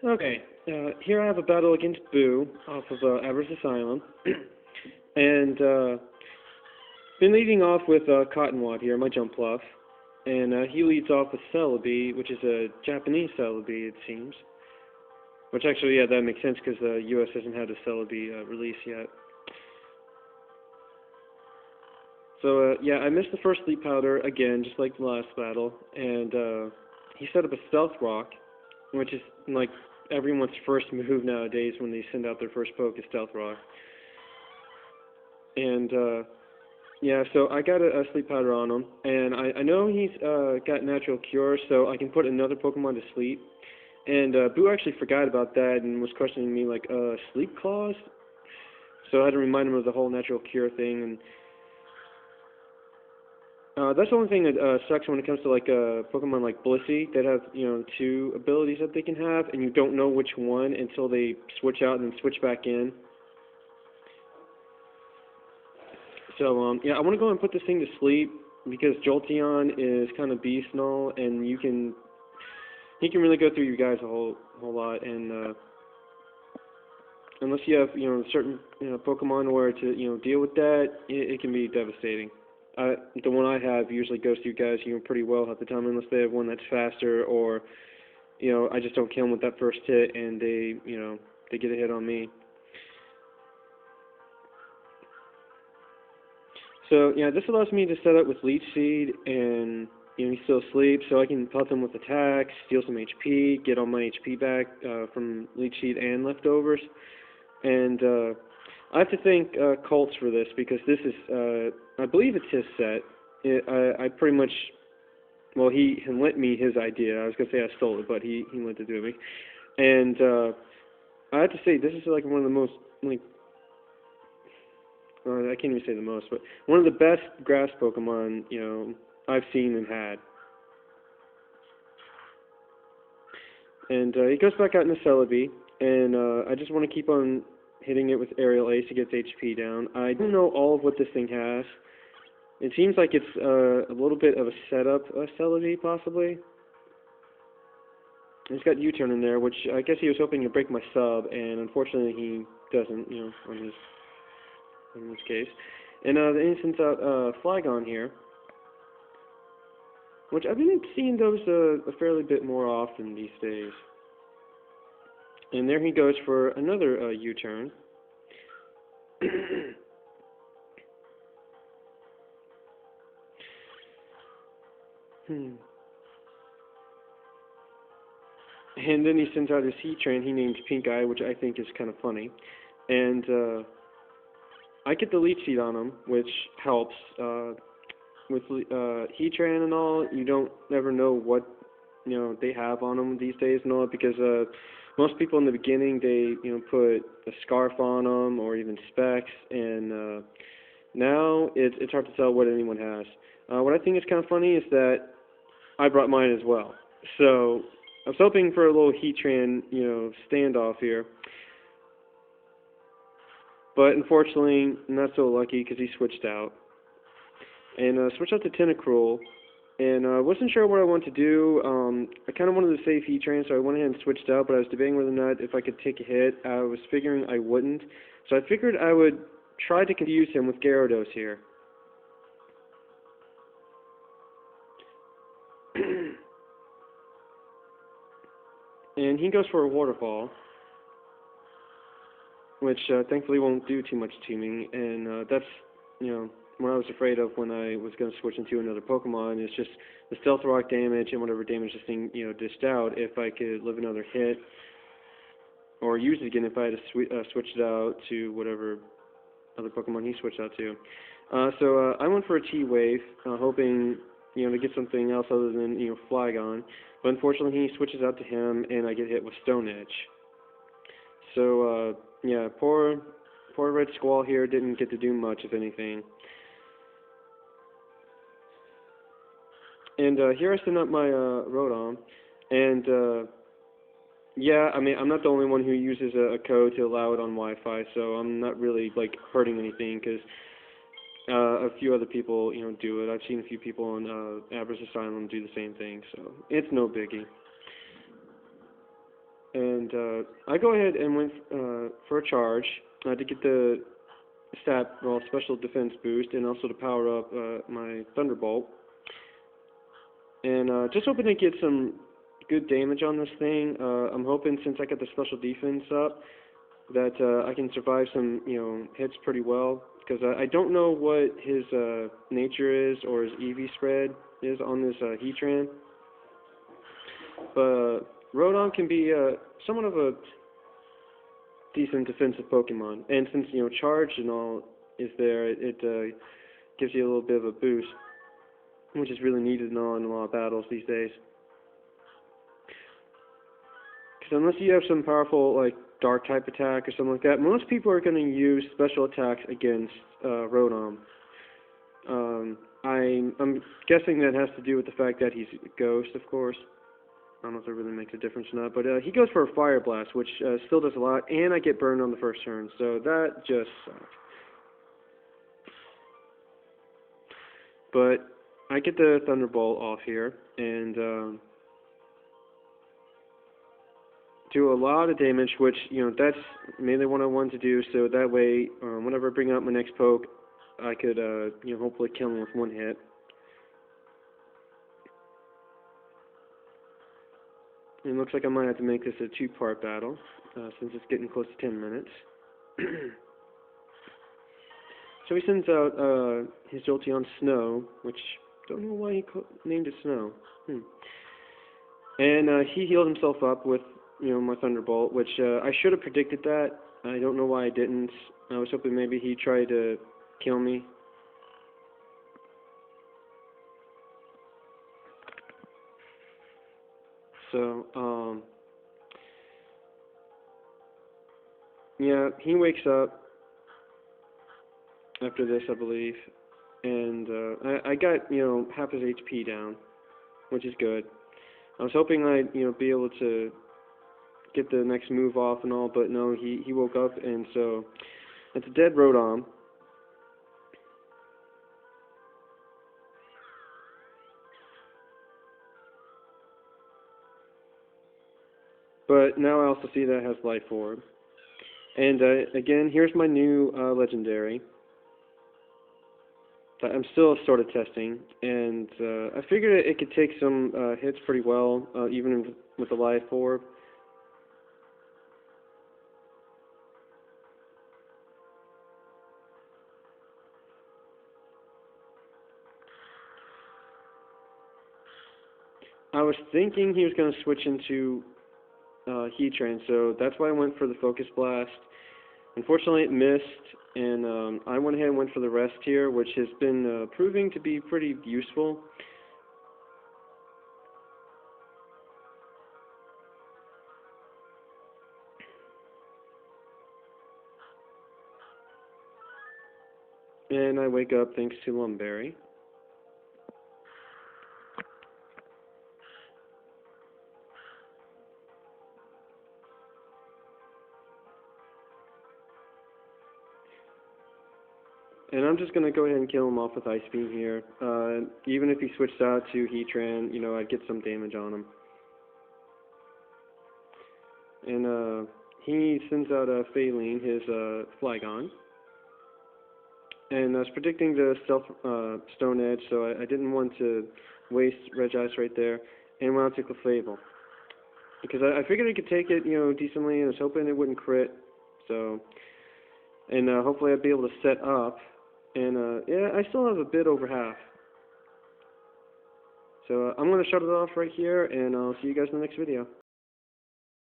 Okay, here I have a battle against Boo off of Avarice Asylum, and been leading off with Cottonwad here, my jump fluff, and he leads off with Celebi, which is a Japanese Celebi, it seems. Which actually, yeah, that makes sense because the U.S. hasn't had a Celebi release yet. So, yeah, I missed the first Sleep Powder again, just like the last battle, and he set up a Stealth Rock, which is like everyone's first move nowadays when they send out their first poke is Stealth Rock. And, yeah, so I got a Sleep Powder on him, and I know he's got Natural Cure, so I can put another Pokemon to sleep. And Boo actually forgot about that and was questioning me like, Sleep Claws? So I had to remind him of the whole Natural Cure thing, and that's the only thing that sucks when it comes to like Pokemon like Blissey that have, you know, two abilities that they can have, and you don't know which one until they switch out and then switch back in. So yeah, I want to go and put this thing to sleep because Jolteon is kind of beast and all, and he can really go through you guys a whole lot, and unless you have, you know, certain, you know, Pokemon where to, you know, deal with that, it can be devastating. The one I have usually goes through guys, you know, pretty well half the time, unless they have one that's faster, or, you know, I just don't kill them with that first hit, and they, you know, they get a hit on me. So, yeah, this allows me to set up with Leech Seed, and, you know, he's still asleep, so I can pelt him with attacks, steal some HP, get all my HP back from Leech Seed and leftovers. And I have to thank Colts for this, because this is, I believe it's his set. I pretty much, well, he lent me his idea. I was going to say I stole it, but he lent it to me. And I have to say, this is like one of the most, like, I can't even say the most, but one of the best grass Pokemon, you know, I've seen and had. And he goes back out into Celebi, and I just want to keep on hitting it with Aerial Ace to get its HP down. I don't know all of what this thing has. It seems like it's a little bit of a setup Celebi, possibly. It's got U-turn in there, which I guess he was hoping to break my sub, and unfortunately he doesn't, you know, in this case. And then he sends out Flygon here, which I've been seeing those a fairly bit more often these days. And there he goes for another U-turn. And then he sends out his Heatran he named Pink Eye, which I think is kind of funny. And I get the Leech Seed on him, which helps. With Heatran and all, you don't ever know what, you know, they have on them these days and all, because most people in the beginning, they, you know, put a Scarf on them or even Specs, and now it's hard to tell what anyone has. What I think is kind of funny is that I brought mine as well. So I was hoping for a little Heatran, you know, standoff here. But unfortunately, not so lucky because he switched out. And switched out to Tentacruel. And I wasn't sure what I wanted to do. I kind of wanted to save Heatran, so I went ahead and switched out, but I was debating whether or not if I could take a hit. I was figuring I wouldn't. So I figured I would try to confuse him with Gyarados here. And he goes for a Waterfall, which thankfully won't do too much to me, and that's, you know, what I was afraid of when I was going to switch into another Pokemon, is just the Stealth Rock damage and whatever damage this thing, you know, dished out. If I could live another hit, or use it again if I had to switch it out to whatever other Pokemon he switched out to. So I went for a T-Wave, hoping, you know, to get something else other than, you know, Flygon. But unfortunately he switches out to him, and I get hit with Stone Edge. So, yeah, poor Red Squall here didn't get to do much, if anything. And here I send up my Rotom, and yeah, I mean, I'm not the only one who uses a code to allow it on Wi-Fi, so I'm not really like hurting anything, because a few other people, you know, do it. I've seen a few people on Avarice Asylum do the same thing, so it's no biggie. And and I go ahead and went for a charge to get the special defense boost, and also to power up my Thunderbolt. And just hoping to get some good damage on this thing. I'm hoping, since I got the special defense up, that I can survive some, hits pretty well. Because I don't know what his nature is, or his EV spread is on this Heatran. But Rotom can be somewhat of a decent defensive Pokemon. And since, Charge and all is there, it gives you a little bit of a boost, which is really needed in a lot of battles these days. Because unless you have some powerful, like, Dark type attack or something like that, most people are going to use special attacks against Rotom. I'm guessing that has to do with the fact that he's a ghost, of course. I don't know if that really makes a difference or not, but he goes for a Fire Blast, which still does a lot, and I get burned on the first turn, so that just sucks. But I get the Thunderbolt off here, and do a lot of damage, which, that's mainly what I wanted to do, so that way, whenever I bring out my next poke, I could, hopefully kill him with one hit. And it looks like I might have to make this a two-part battle, since it's getting close to 10 minutes. So he sends out his Jolteon Snow, which, don't know why he named it Snow. And he healed himself up with, my Thunderbolt, which I should have predicted that. I don't know why I didn't. I was hoping maybe he tried to kill me. So, yeah, he wakes up after this, I believe, and I got, half his HP down, which is good. I was hoping I'd, be able to get the next move off and all, but no, he woke up, and so it's a dead Rotom. But now I also see that it has Life Orb. And again, here's my new legendary that I'm still sort of testing, and I figured it could take some hits pretty well, even with the Life Orb. I was thinking he was going to switch into Heatran, so that's why I went for the Focus Blast. Unfortunately, it missed, and I went ahead and went for the rest here, which has been proving to be pretty useful. And I wake up thanks to Lumberry. And I'm just going to go ahead and kill him off with Ice Beam here. Even if he switched out to Heatran, I'd get some damage on him. And he sends out Phaline, his Flygon. And I was predicting the Stealth Stone Edge, so I didn't want to waste Regice right there. And went out to Clefable. Because I figured I could take it, decently, and I was hoping it wouldn't crit. So, and hopefully I'd be able to set up. And, yeah, I still have a bit over half. So I'm going to shut it off right here, and I'll see you guys in the next video.